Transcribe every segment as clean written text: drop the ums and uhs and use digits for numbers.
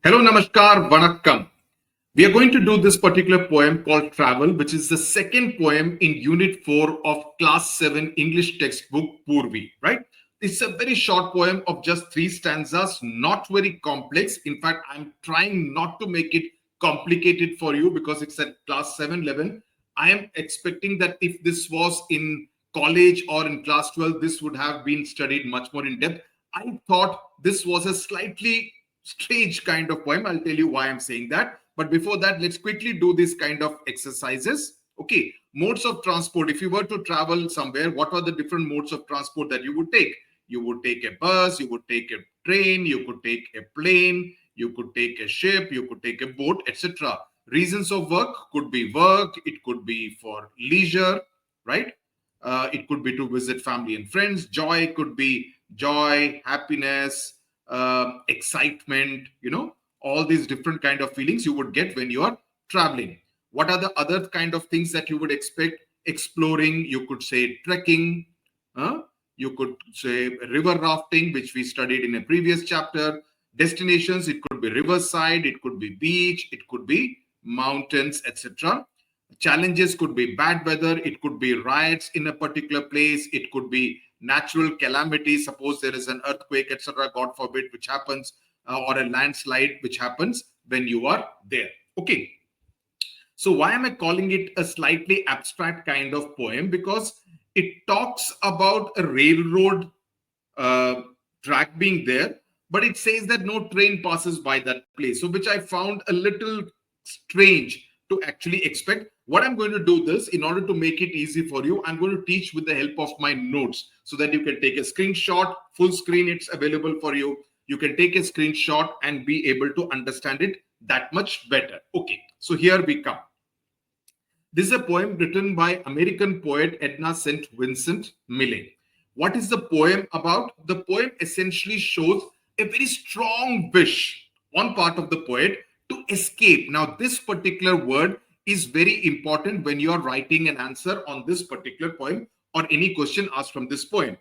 Hello, Namaskar, Vanakkam. We are going to do this particular poem called Travel, which is the second poem in Unit 4 of Class 7 English textbook Poorvi, right? It's a very short poem of just 3 stanzas, not very complex. In fact, I'm trying not to make it complicated for you because it's at Class 7 level. I am expecting that if this was in college or in Class 12, this would have been studied much more in depth. I thought this was a slightly strange kind of poem. I'll tell you why I'm saying that. But before that, let's quickly do this kind of exercises. Okay, modes of transport. If you were to travel somewhere, what are the different modes of transport that you would take? You would take a bus, you would take a train, you could take a plane, you could take a ship, you could take a boat, etc. Reasons of work, it could be for leisure, right? It could be to visit family and friends. Joy could be joy, happiness, excitement, all these different kind of feelings you would get when you are traveling. What are the other kind of things that you would expect? Exploring, you could say trekking, you could say river rafting, which we studied in a previous chapter. Destinations, it could be riverside, it could be beach, it could be mountains, etc. Challenges could be bad weather, it could be riots in a particular place, it could be natural calamity. Suppose there is an earthquake, etc., God forbid, which happens, or a landslide, which happens when you are there. Okay. So why am I calling it a slightly abstract kind of poem? Because it talks about a railroad track being there, but it says that no train passes by that place. So which I found a little strange to actually expect. What I'm going to do this, in order to make it easy for you, I'm going to teach with the help of my notes so that you can take a screenshot, full screen, it's available for you. You can take a screenshot and be able to understand it that much better. Okay, so here we come. This is a poem written by American poet Edna St. Vincent Millay. What is the poem about? The poem essentially shows a very strong wish on part of the poet to escape. Now, this particular word is very important when you are writing an answer on this particular poem or any question asked from this poem,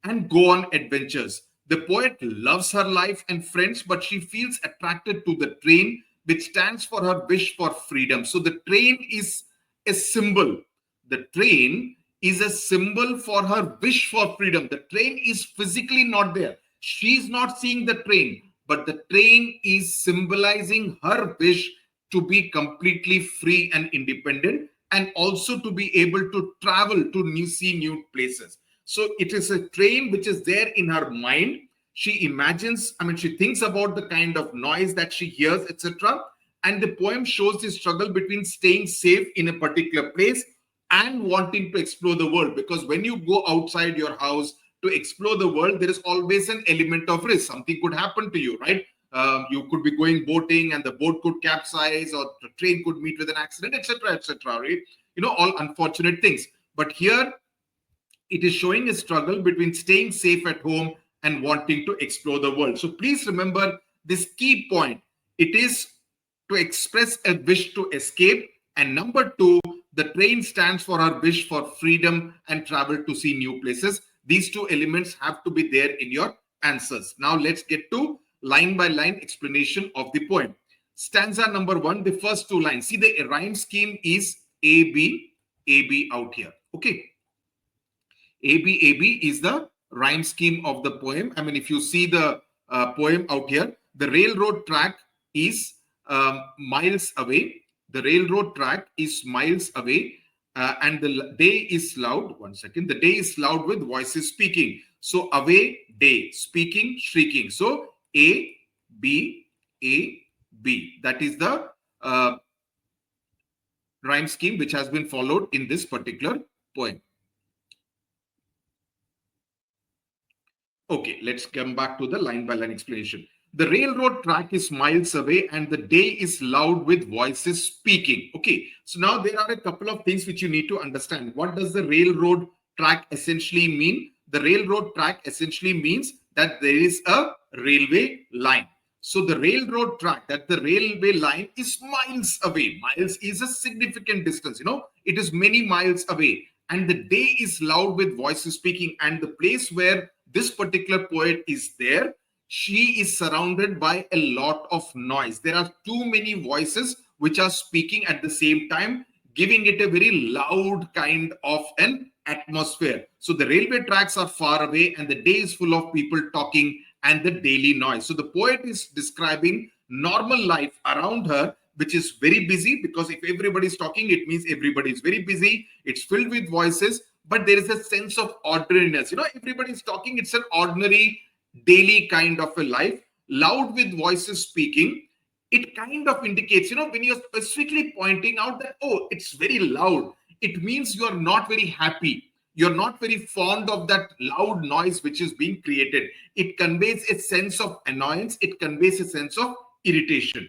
and go on adventures. The poet loves her life and friends, but she feels attracted to the train, which stands for her wish for freedom. So the train is a symbol. The train is a symbol for her wish for freedom. The train is physically not there. She's not seeing the train, but the train is symbolizing her wish to be completely free and independent, and also to be able to travel to see new places. So it is a train which is there in her mind. She imagines, she thinks about the kind of noise that she hears, etc. And the poem shows the struggle between staying safe in a particular place and wanting to explore the world. Because when you go outside your house to explore the world, there is always an element of risk. Something could happen to you, right? You could be going boating and the boat could capsize, or the train could meet with an accident, etc., right? All unfortunate things. But here it is showing a struggle between staying safe at home and wanting to explore the world. So please remember this key point. It is to express a wish to escape. And number two, the train stands for her wish for freedom and travel to see new places. These two elements have to be there in your answers. Now let's get to line by line explanation of the poem. Stanza number 1, the first 2 lines. See, the rhyme scheme is A, B out here. Okay. A, B is the rhyme scheme of the poem. If you see the poem out here, the railroad track is miles away. The railroad track is miles away, and the day is loud. One second. The day is loud with voices speaking. So away, day, speaking, shrieking. So A, B. That is the rhyme scheme which has been followed in this particular poem. Okay, let's come back to the line by line explanation. The railroad track is miles away and the day is loud with voices speaking. Okay, so now there are a couple of things which you need to understand. What does the railroad track essentially mean? The railroad track essentially means that there is a railway line. So the railroad track, that the railway line is miles away. Miles is a significant distance, it is many miles away. And the day is loud with voices speaking. And the place where this particular poet is there she is surrounded by a lot of noise. There are too many voices which are speaking at the same time, giving it a very loud kind of an atmosphere. So the railway tracks are far away and the day is full of people talking and the daily noise. So the poet is describing normal life around her, which is very busy, because if everybody is talking, it means everybody is very busy. It's filled with voices, but there is a sense of ordinariness. Everybody is talking. It's an ordinary daily kind of a life, loud with voices speaking. It kind of indicates, when you're specifically pointing out that, oh, it's very loud, it means you're not very happy. You're not very fond of that loud noise which is being created. It conveys a sense of annoyance. It conveys a sense of irritation.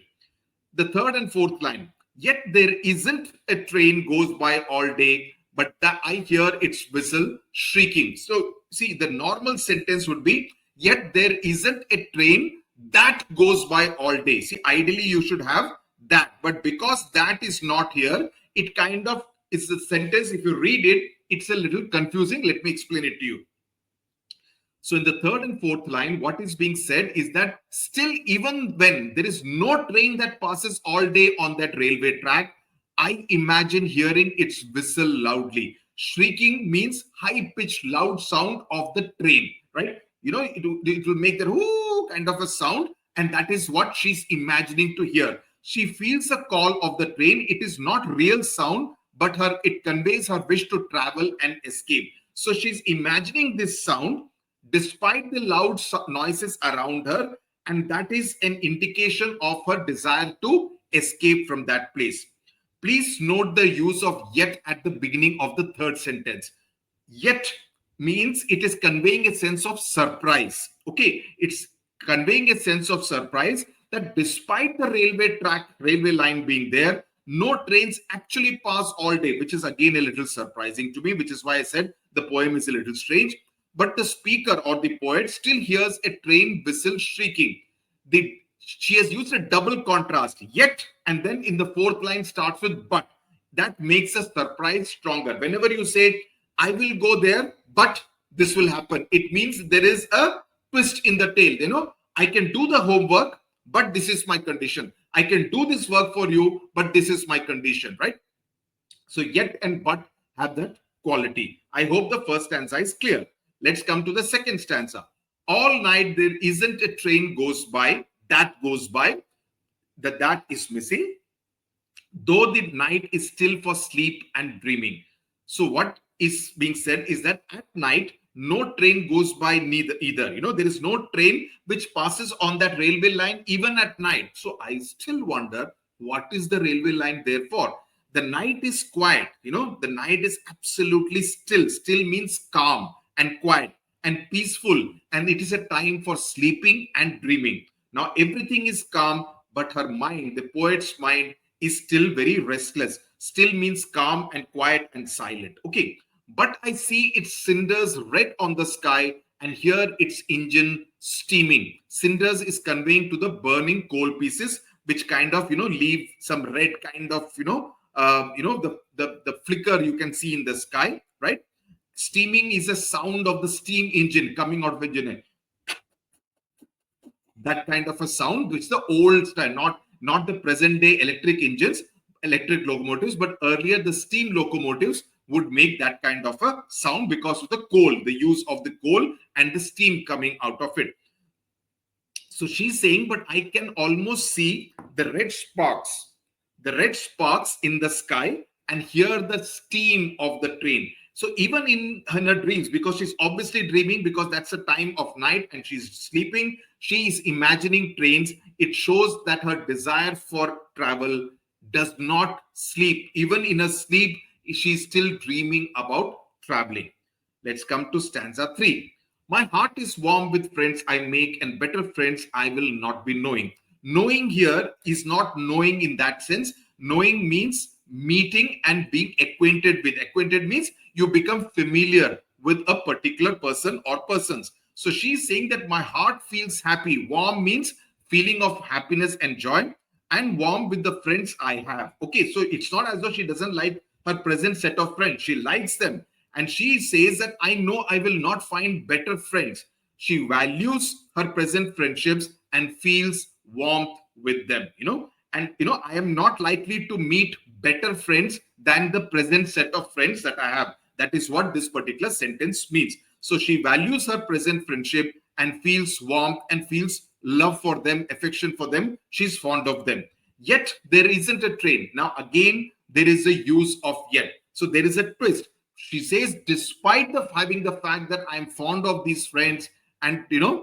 The third and fourth line, yet there isn't a train goes by all day, but I hear its whistle shrieking. So see, the normal sentence would be, yet there isn't a train that goes by all day. See, ideally you should have that, but because that is not here, it kind of is the sentence. If you read it, it's a little confusing. Let me explain it to you. So in the third and fourth line, what is being said is that still, even when there is no train that passes all day on that railway track, I imagine hearing its whistle loudly. Shrieking means high-pitched, loud sound of the train, right? It will make that whoo kind of a sound, and that is what she's imagining to hear. She feels a call of the train. It is not real sound, but it conveys her wish to travel and escape. So she's imagining this sound despite the loud noises around her, and that is an indication of her desire to escape from that place. Please note the use of yet at the beginning of the third sentence. Yet means it is conveying a sense of surprise. Okay, it's conveying a sense of surprise that despite the railway line being there, no trains actually pass all day, which is again a little surprising to me, which is why I said the poem is a little strange. But the speaker or the poet still hears a train whistle shrieking. She has used a double contrast, yet, and then in the fourth line starts with but. That makes a surprise stronger. Whenever you say, I will go there, but this will happen, it means there is a twist in the tale. I can do the homework, but this is my condition. I can do this work for you, but this is my condition, right? So yet and but have that quality. I hope the first stanza is clear. Let's come to the second stanza. All night there isn't a train goes by, that goes by. That is missing. Though the night is still for sleep and dreaming. So what is being said is that at night, no train goes by either. There is no train which passes on that railway line even at night. So I still wonder, what is the railway line there for? The night is quiet. The night is absolutely still. Still means calm and quiet and peaceful, and it is a time for sleeping and dreaming. Now everything is calm, but her mind, the poet's mind, is still very restless. Still means calm and quiet and silent. Okay, but I see its cinders red on the sky and hear its engine steaming. Cinders is conveying to the burning coal pieces, which kind of leave some red kind of the flicker you can see in the sky, right? Steaming is a sound of the steam engine coming out of engine. That kind of a sound, which the old style, not the present day electric engines, electric locomotives, but earlier the steam locomotives would make that kind of a sound because of the coal, the use of the coal and the steam coming out of it. So she's saying, but I can almost see the red sparks in the sky and hear the steam of the train. So even in her dreams, because she's obviously dreaming, because that's a time of night and she's sleeping, she is imagining trains. It shows that her desire for travel does not sleep. Even in her sleep, she's still dreaming about traveling. Let's come to stanza 3. My heart is warm with friends I make, and better friends I will not be knowing. Knowing here is not knowing in that sense. Knowing means meeting and being acquainted with. Acquainted means you become familiar with a particular person or persons. So she's saying that my heart feels happy. Warm means feeling of happiness and joy, and warm with the friends I have. Okay, so it's not as though she doesn't like her present set of friends. She likes them. And she says that I know I will not find better friends. She values her present friendships and feels warmth with them. And I am not likely to meet better friends than the present set of friends that I have. That is what this particular sentence means. So she values her present friendship and feels warmth and feels love for them, affection for them. She's fond of them. Yet there isn't a train. Now again, there is a use of yet. So there is a twist. She says, despite having the fact that I'm fond of these friends, and her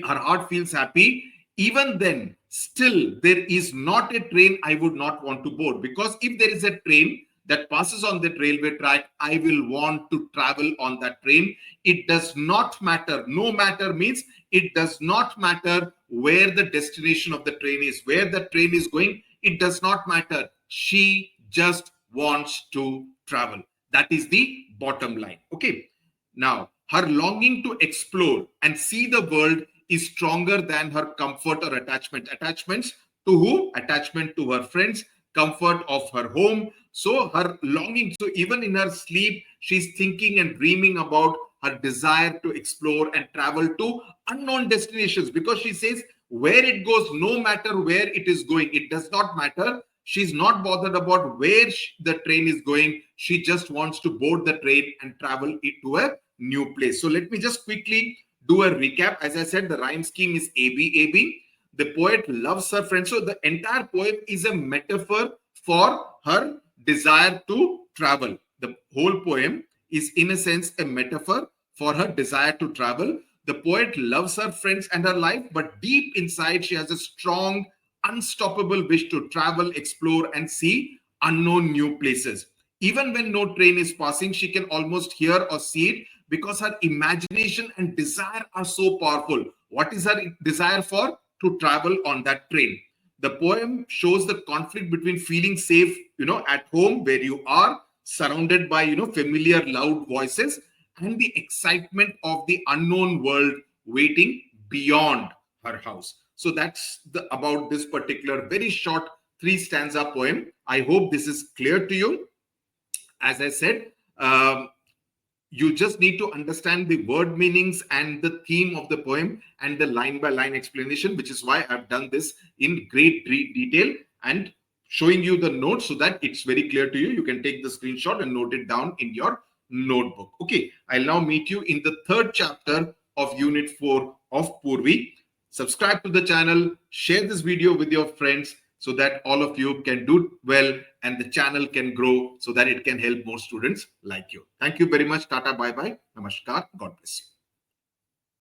heart feels happy, even then still there is not a train I would not want to board, because if there is a train that passes on that railway track, I will want to travel on that train. It does not matter. No matter means it does not matter where the destination of the train is, where the train is going. It does not matter. She just wants to travel. That is the bottom line. Okay. Now, her longing to explore and see the world is stronger than her comfort or attachment. Attachments to who? Attachment to her friends, comfort of her home. So her longing, so even in her sleep, she's thinking and dreaming about her desire to explore and travel to unknown destinations, because she says where it goes, no matter where it is going, it does not matter. She's not bothered about where the train is going. She just wants to board the train and travel it to a new place. So let me just quickly do a recap. As I said, the rhyme scheme is AB. The poet loves her friend. So the entire poem is a metaphor for her desire to travel. The whole poem is in a sense a metaphor for her desire to travel. The poet loves her friends and her life, but deep inside she has a strong, unstoppable wish to travel, explore, and see unknown new places. Even when no train is passing, she can almost hear or see it, because her imagination and desire are so powerful. What is her desire for? To travel on that train. The poem shows the conflict between feeling safe, at home where you are surrounded by, familiar loud voices, and the excitement of the unknown world waiting beyond her house. So that's about this particular very short 3-stanza poem. I hope this is clear to you. As I said, you just need to understand the word meanings and the theme of the poem and the line by line explanation, which is why I've done this in great detail and showing you the notes so that it's very clear to you. You can take the screenshot and note it down in your notebook. Okay, I'll now meet you in the 3rd chapter of Unit 4 of Poorvi. Subscribe to the channel, share this video with your friends so that all of you can do well and the channel can grow so that it can help more students like you. Thank you very much. Tata, bye-bye. Namaskar. God bless you.